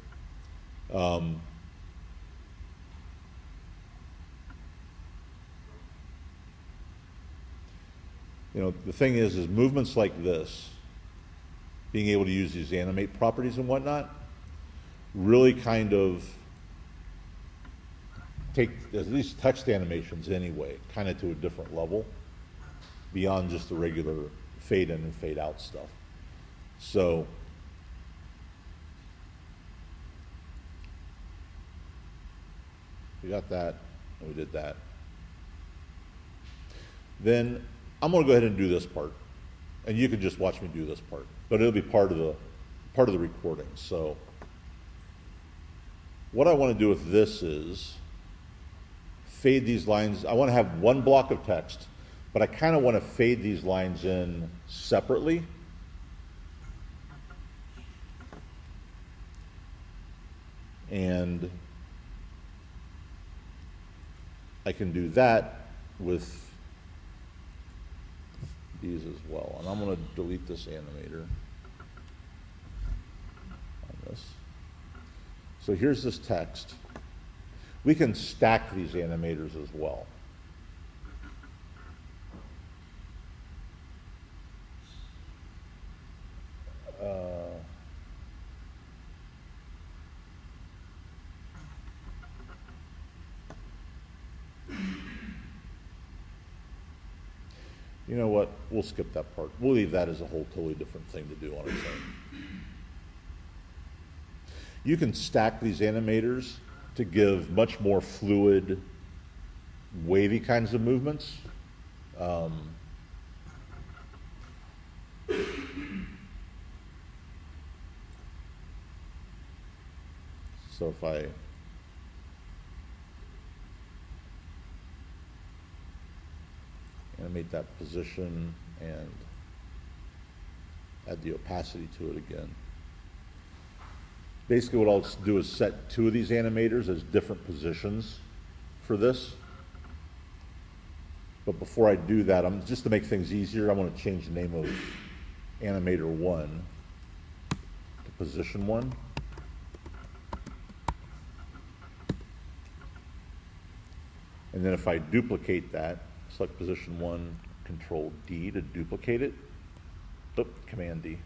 You know, the thing is movements like this, being able to use these animate properties and whatnot, really kind of take at least text animations anyway, kind of to a different level, beyond just the regular fade in and fade out stuff. So, we got that, and we did that. Then I'm going to go ahead and do this part, and you can just watch me do this part, but it'll be part of the recording. So, what I want to do with this is fade these lines. I want to have one block of text, but I kind of want to fade these lines in separately. And I can do that with these as well. And I'm going to delete this animator on this. So here's this text. We can stack these animators as well. You know what? We'll skip that part. We'll leave that as a whole totally different thing to do on its own. You can stack these animators to give much more fluid, wavy kinds of movements. So if I animate that position and add the opacity to it again. Basically what I'll do is set two of these animators as different positions for this. But before I do that, just to make things easier, I want to change the name of animator 1 to position 1. And then if I duplicate that, select position 1, Control D to duplicate it. Oop, Command D.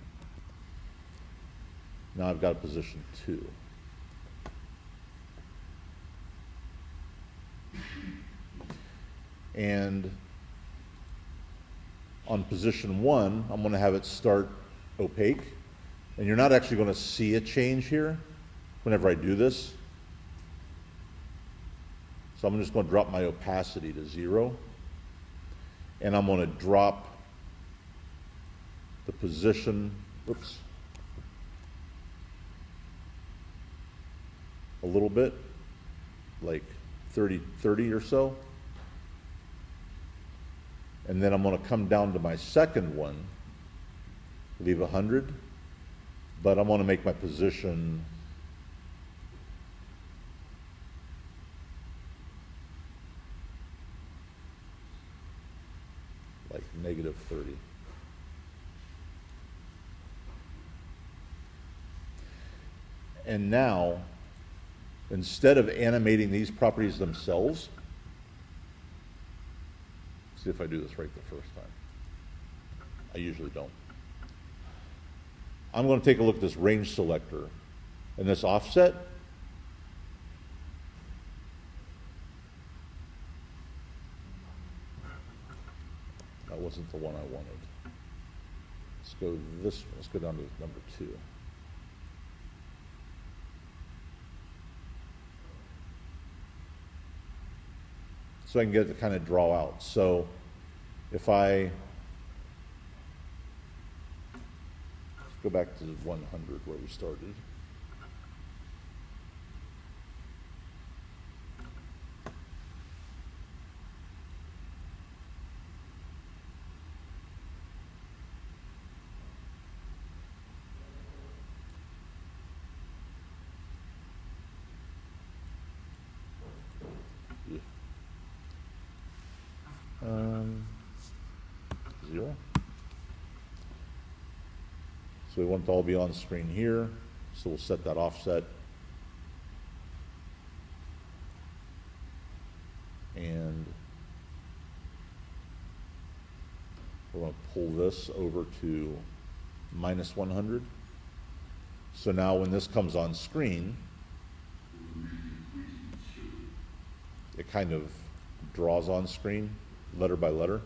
Now I've got position 2. And on position 1, I'm going to have it start opaque. And you're not actually going to see a change here. whenever I do this. So I'm just going to drop my opacity to 0. And I'm going to drop the position, oops, a little bit, like 30 or so. And then I'm going to come down to my second one, leave 100, but I'm going to make my position like -30. And now, instead of animating these properties themselves, see if I do this right the first time. I usually don't. I'm going to take a look at this range selector and this offset. That wasn't the one I wanted. Let's go this one. Let's go down to number 2. So I can get it to kind of draw out. So if I go back to 100 where we started. Yeah. 0. So we want it to all be on screen here. So we'll set that offset. And we're going to pull this over to -100. So now when this comes on screen, it kind of draws on screen letter by letter.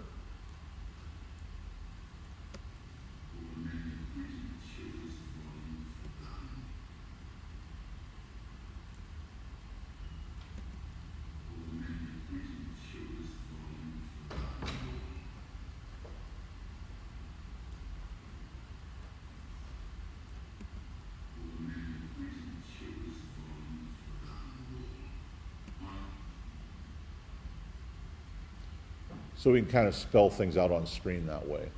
So we can kind of spell things out on screen that way.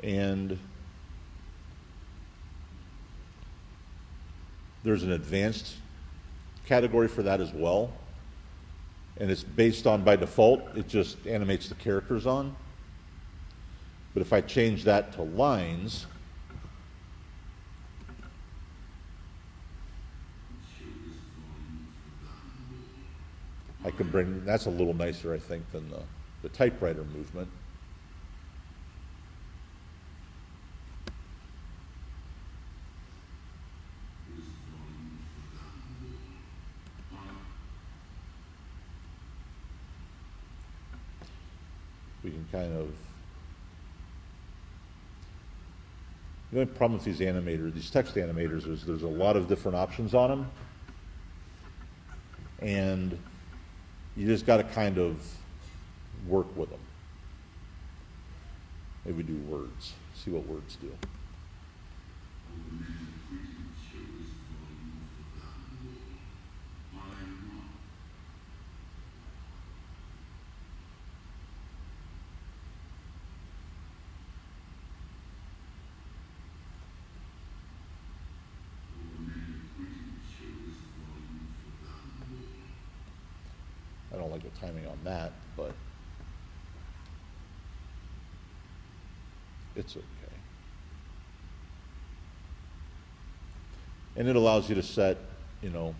And there's an advanced category for that as well. And it's based on, by default, it just animates the characters on. But if I change that to lines, I can bring, that's a little nicer, I think, than the typewriter movement. We can kind of, the only problem with these animators, these text animators, is there's a lot of different options on them. And you just got to kind of work with them. Maybe do words, see what words do. I don't like the timing on that, but it's okay. And it allows you to set, you know,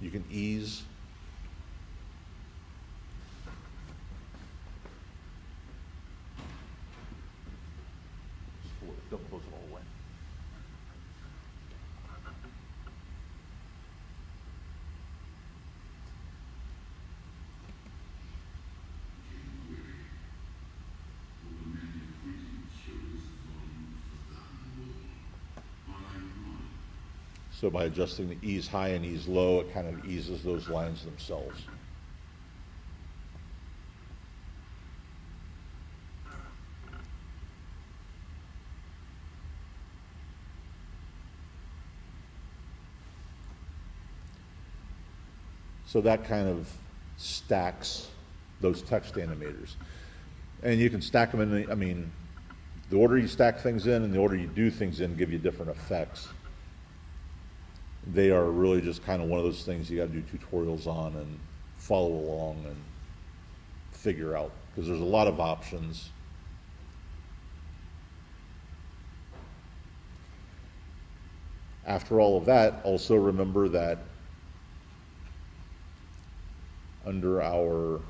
you can ease. Don't close it all away. So by adjusting the ease high and ease low, it kind of eases those lines themselves. So that kind of stacks those text animators. And you can stack them in the, I mean, the order you stack things in and the order you do things in give you different effects. They are really just kind of one of those things you got to do tutorials on and follow along and figure out, because there's a lot of options. After all of that, also remember that under our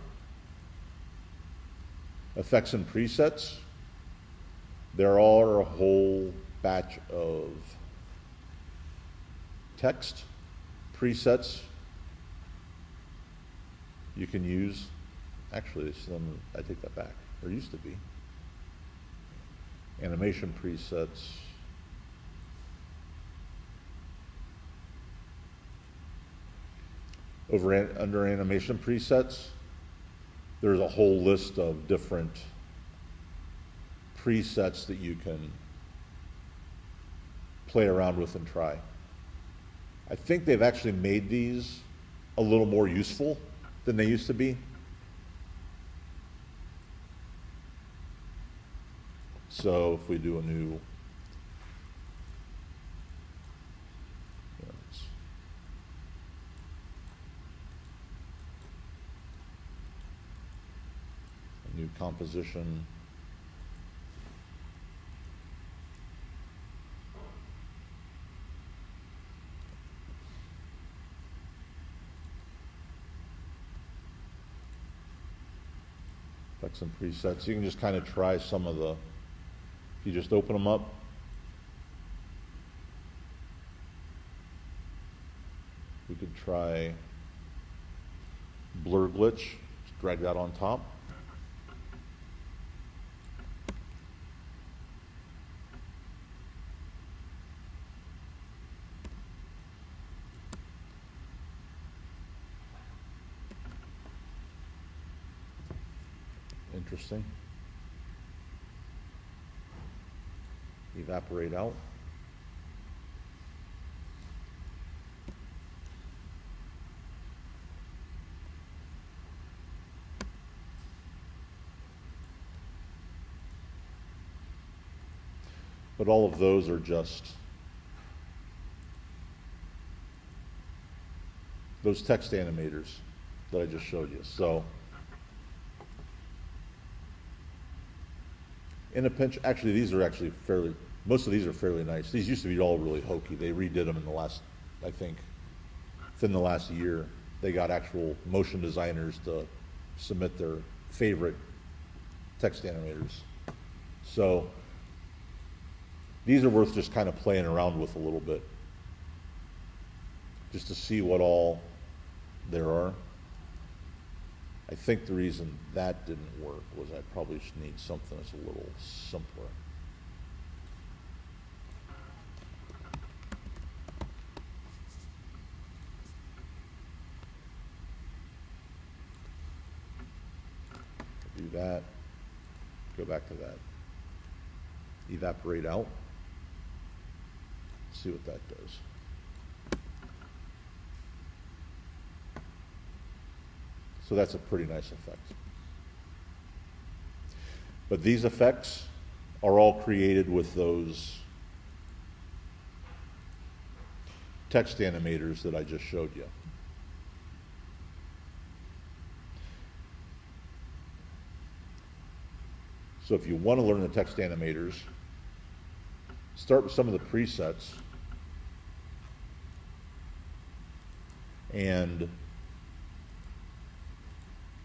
effects and presets, there are a whole batch of text presets you can use. Actually, I take that back. There used to be animation presets. Under animation presets, there's a whole list of different presets that you can play around with and try. I think they've actually made these a little more useful than they used to be. So if we do a new, new composition. Effects and presets. You can just kind of try some of the, if you just open them up. We could try blur glitch, just drag that on top. Interesting. Evaporate out. But all of those are just those text animators that I just showed you. So in a pinch, actually these are actually fairly, most of these are fairly nice. These used to be all really hokey. They redid them in the last, I think, within the last year. They got actual motion designers to submit their favorite text animators. So these are worth just kind of playing around with a little bit, just to see what all there are. I think the reason that didn't work was I probably should need something that's a little simpler. Do that, go back to that. Evaporate out. See what that does. So that's a pretty nice effect. But these effects are all created with those text animators that I just showed you. So if you want to learn the text animators, start with some of the presets and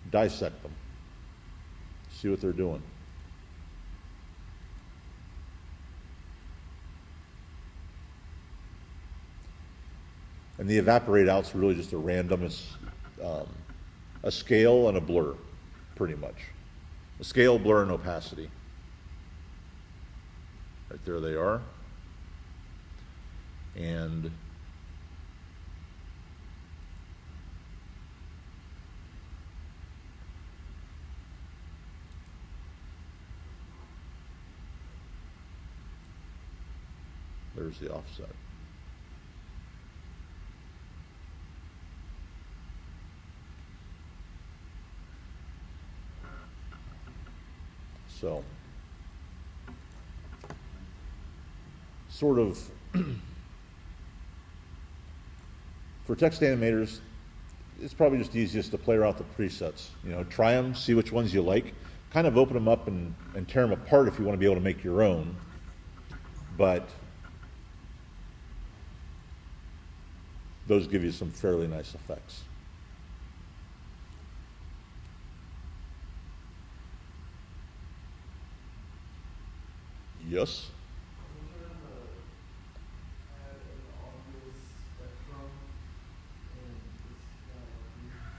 dissect them, see what they're doing. And the evaporate out's really just a random, a scale and a blur, pretty much. A scale, blur, and opacity. Right there they are. And Where's the offset? So, sort of, for text animators, it's probably just easiest to play around with the presets. You know, try them, see which ones you like, kind of open them up and tear them apart if you want to be able to make your own. But those give you some fairly nice effects. Yes?